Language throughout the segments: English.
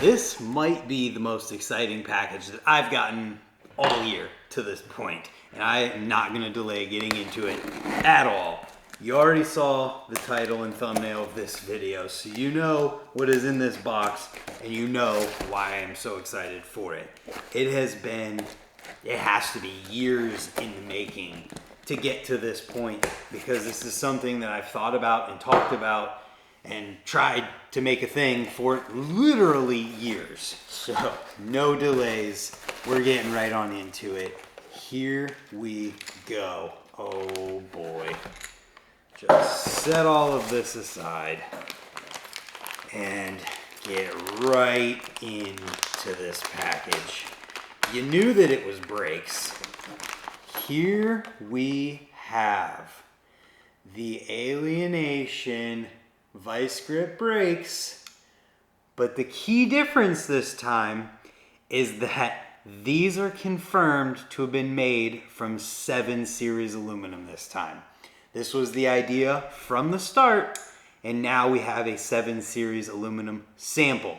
This might be the most exciting package that I've gotten all year to this point, and I am not going to delay getting into it at all. You already saw the title and thumbnail of this video, so you know what is in this box, and you know why I am so excited for it. It has to be years in the making to get to this point, because this is something that I've thought about and talked about and tried to make a thing for literally years. So no delays, we're getting right on into it. Here we go. Oh boy. Just set all of this aside and get right into this package. You knew that it was brakes. Here we have the Alienation Vice Grip brakes, but the key difference this time is that these are confirmed to have been made from 7 series aluminum this time. This was the idea from the start, and now we have a 7 series aluminum sample.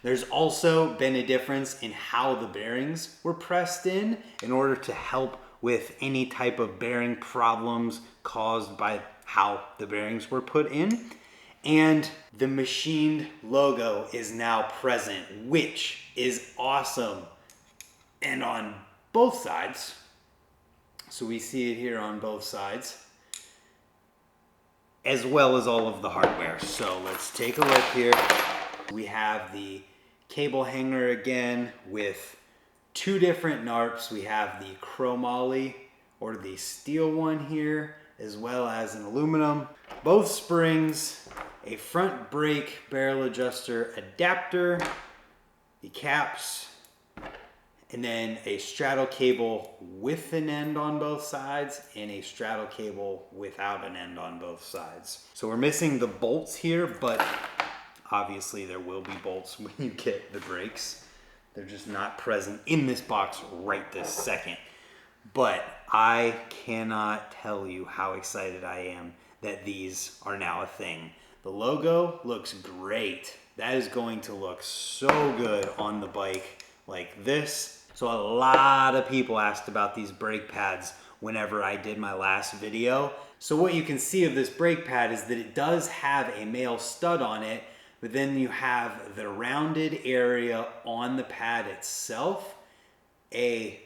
There's also been a difference in how the bearings were pressed in order to help with any type of bearing problems caused by how the bearings were put in. And the machined logo is now present, which is awesome. And on both sides, so we see it here on both sides, as well as all of the hardware. So let's take a look here. We have the cable hanger again with 2 different NARPs. We have the chromoly or the steel one here, as well as an aluminum. Both springs, a front brake barrel adjuster adapter, the caps, and then a straddle cable with an end on both sides and a straddle cable without an end on both sides. So we're missing the bolts here, but obviously there will be bolts when you get the brakes. They're just not present in this box right this second. But I cannot tell you how excited I am that these are now a thing. The logo looks great. That is going to look so good on the bike like this. So a lot of people asked about these brake pads whenever I did my last video. So what you can see of this brake pad is that it does have a male stud on it, but then you have the rounded area on the pad itself, a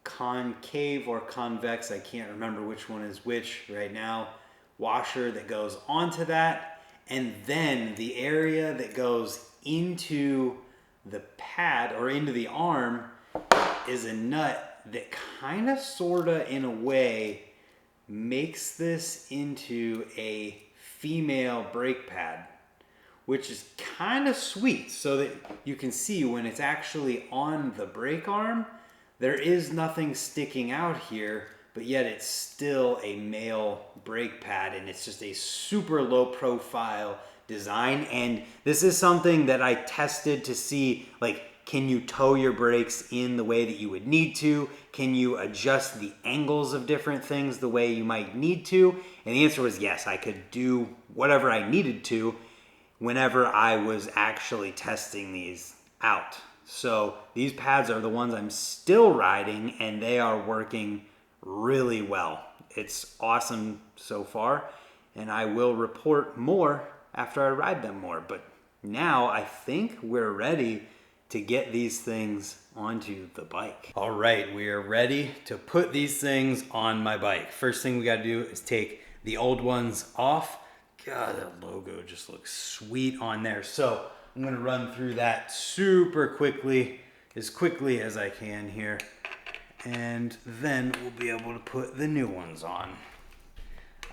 concave or convex, I can't remember which one is which right now, washer that goes onto that. And then the area that goes into the pad or into the arm is a nut that kind of, sort of, in a way, makes this into a female brake pad, which is kind of sweet, so that you can see when it's actually on the brake arm, there is nothing sticking out here, but yet it's still a male brake pad, and it's just a super low profile design. And this is something that I tested to see, like, can you toe your brakes in the way that you would need to? Can you adjust the angles of different things the way you might need to? And the answer was yes, I could do whatever I needed to whenever I was actually testing these out. So these pads are the ones I'm still riding, and they are working really well. It's awesome so far, and I will report more after I ride them more. But now I think we're ready to get these things onto the bike. All right, we are ready to put these things on my bike. First thing we got to do is take the old ones off. God, that logo just looks sweet on there. So I'm gonna run through that super quickly, as quickly as I can here. And then we'll be able to put the new ones on.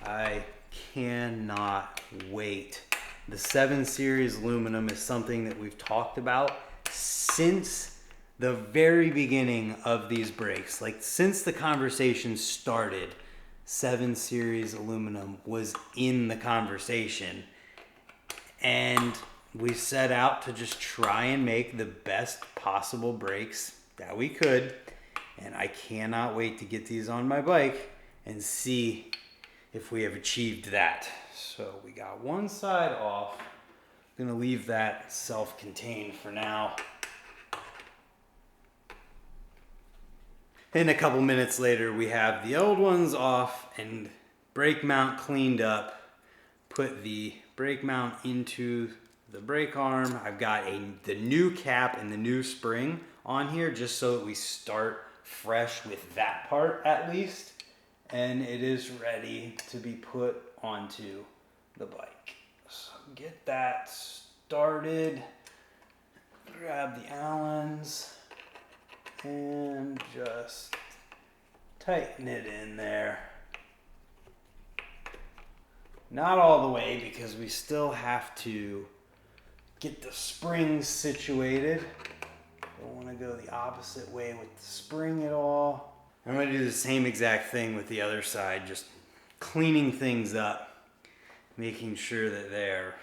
I cannot wait. The 7 series aluminum is something that we've talked about since the very beginning of these brakes. Like, since the conversation started, 7 series aluminum was in the conversation. And we set out to just try and make the best possible brakes that we could. And I cannot wait to get these on my bike and see if we have achieved that. So we got one side off. I'm gonna leave that self-contained for now. And a couple minutes later, we have the old ones off and brake mount cleaned up. Put the brake mount into the brake arm. I've got the new cap and the new spring on here just so that we start fresh with that part at least. And it is ready to be put onto the bike. So get that started. Grab the Allens and just tighten it in there. Not all the way because we still have to get the springs situated. Don't want to go the opposite way with the spring at all. I'm going to do the same exact thing with the other side, just cleaning things up, making sure that they're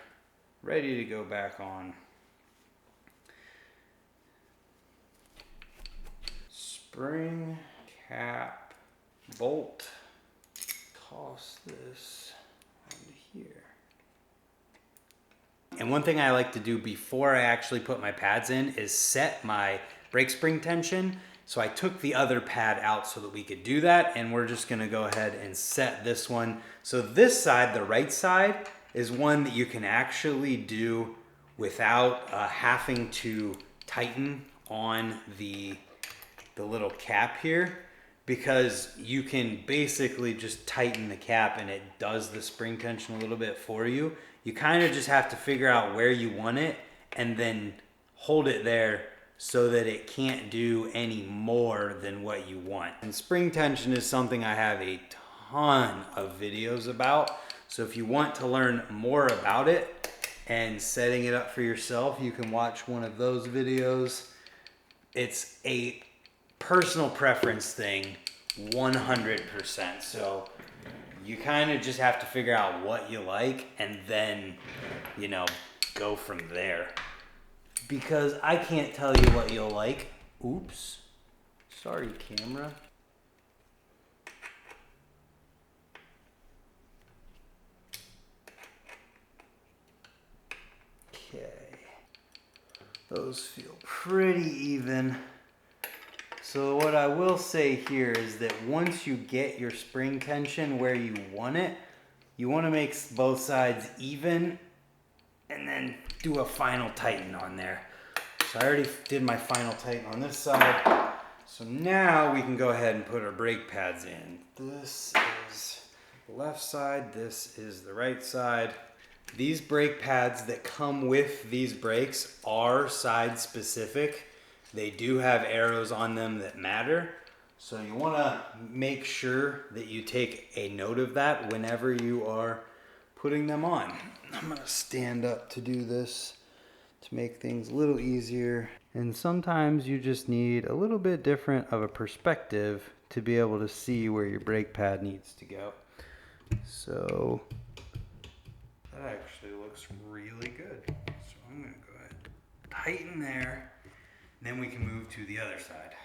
ready to go back on. Spring, cap, bolt, toss this onto here. And one thing I like to do before I actually put my pads in is set my brake spring tension. So I took the other pad out so that we could do that, and we're just gonna go ahead and set this one. So this side, the right side, is one that you can actually do without having to tighten on the little cap here, because you can basically just tighten the cap and it does the spring tension a little bit for you. You kind of just have to figure out where you want it and then hold it there so that it can't do any more than what you want. And spring tension is something I have a ton of videos about. So if you want to learn more about it and setting it up for yourself, you can watch one of those videos. It's a personal preference thing, 100%. So you kind of just have to figure out what you like and then, you know, go from there. Because I can't tell you what you'll like. Oops. Sorry, camera. Okay. Those feel pretty even. So what I will say here is that once you get your spring tension where you want it, you want to make both sides even and then do a final tighten on there. So I already did my final tighten on this side. So now we can go ahead and put our brake pads in. This is the left side, this is the right side. These brake pads that come with these brakes are side specific. They do have arrows on them that matter. So you want to make sure that you take a note of that whenever you are putting them on. I'm going to stand up to do this to make things a little easier. And sometimes you just need a little bit different of a perspective to be able to see where your brake pad needs to go. So that actually looks really good. So I'm going to go ahead and tighten there. Then we can move to the other side.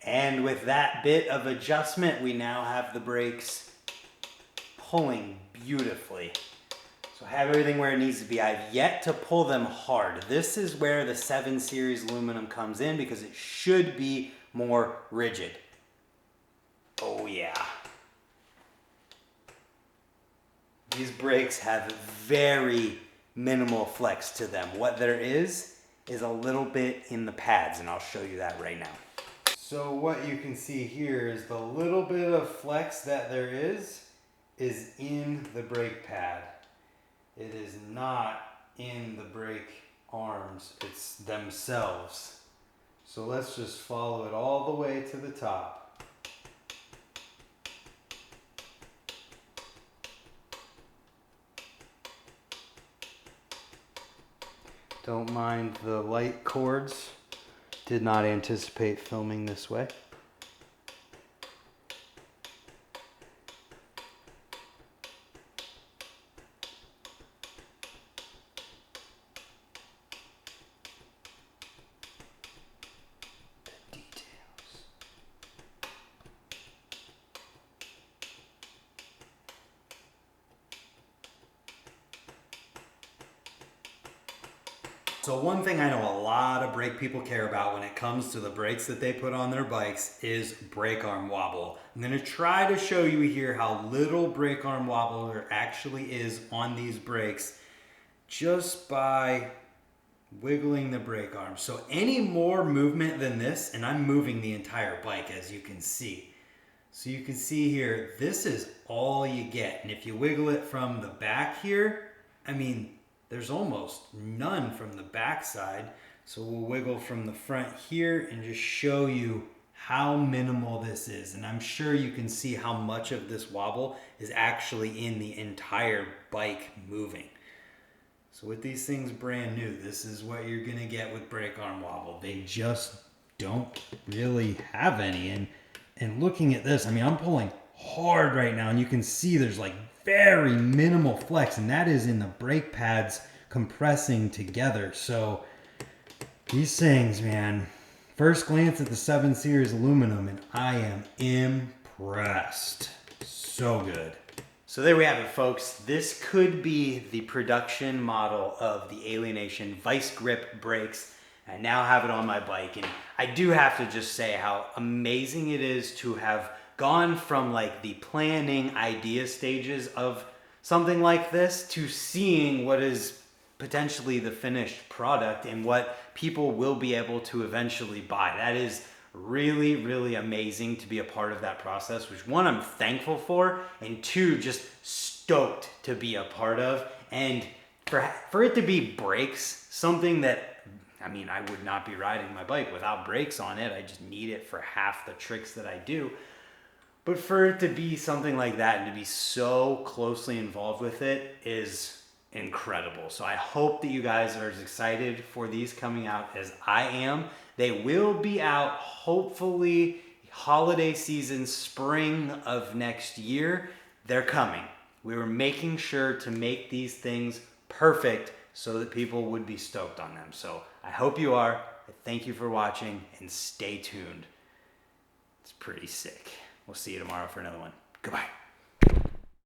And with that bit of adjustment, we now have the brakes pulling beautifully. So I have everything where it needs to be. I've yet to pull them hard. This is where the 7 Series aluminum comes in because it should be more rigid. Oh yeah. These brakes have very minimal flex to them. What there is a little bit in the pads, and I'll show you that right now. So what you can see here is the little bit of flex that there is in the brake pad. It is not in the brake arms, it's themselves. So let's just follow it all the way to the top. Don't mind the light cords. Did not anticipate filming this way. The details. So one thing I know a lot of brake people care about when it comes to the brakes that they put on their bikes is brake arm wobble. I'm gonna try to show you here how little brake arm wobble there actually is on these brakes just by wiggling the brake arm. So any more movement than this, and I'm moving the entire bike as you can see. So you can see here, this is all you get. And if you wiggle it from the back here, I mean, there's almost none from the back side. So we'll wiggle from the front here and just show you how minimal this is. And I'm sure you can see how much of this wobble is actually in the entire bike moving. So with these things brand new, this is what you're gonna get with brake arm wobble. They just don't really have any. And looking at this, I mean, I'm pulling hard right now and you can see there's like very minimal flex, and that is in the brake pads compressing together. So these things, man, first glance at the 7 Series aluminum and I am impressed. So good. So there we have it, folks. This could be the production model of the Alienation Vice Grip brakes. I now have it on my bike, and I do have to just say how amazing it is to have gone from like the planning idea stages of something like this to seeing what is potentially the finished product and what people will be able to eventually buy. That is really, really amazing to be a part of that process, which one, I'm thankful for, and two, just stoked to be a part of. And for it to be brakes, something that, I mean, I would not be riding my bike without brakes on it. I just need it for half the tricks that I do. But for it to be something like that and to be so closely involved with it is incredible. So I hope that you guys are as excited for these coming out as I am. They will be out hopefully holiday season, spring of next year. They're coming. We were making sure to make these things perfect so that people would be stoked on them. So I hope you are. Thank you for watching and stay tuned. It's pretty sick. We'll see you tomorrow for another one. Goodbye.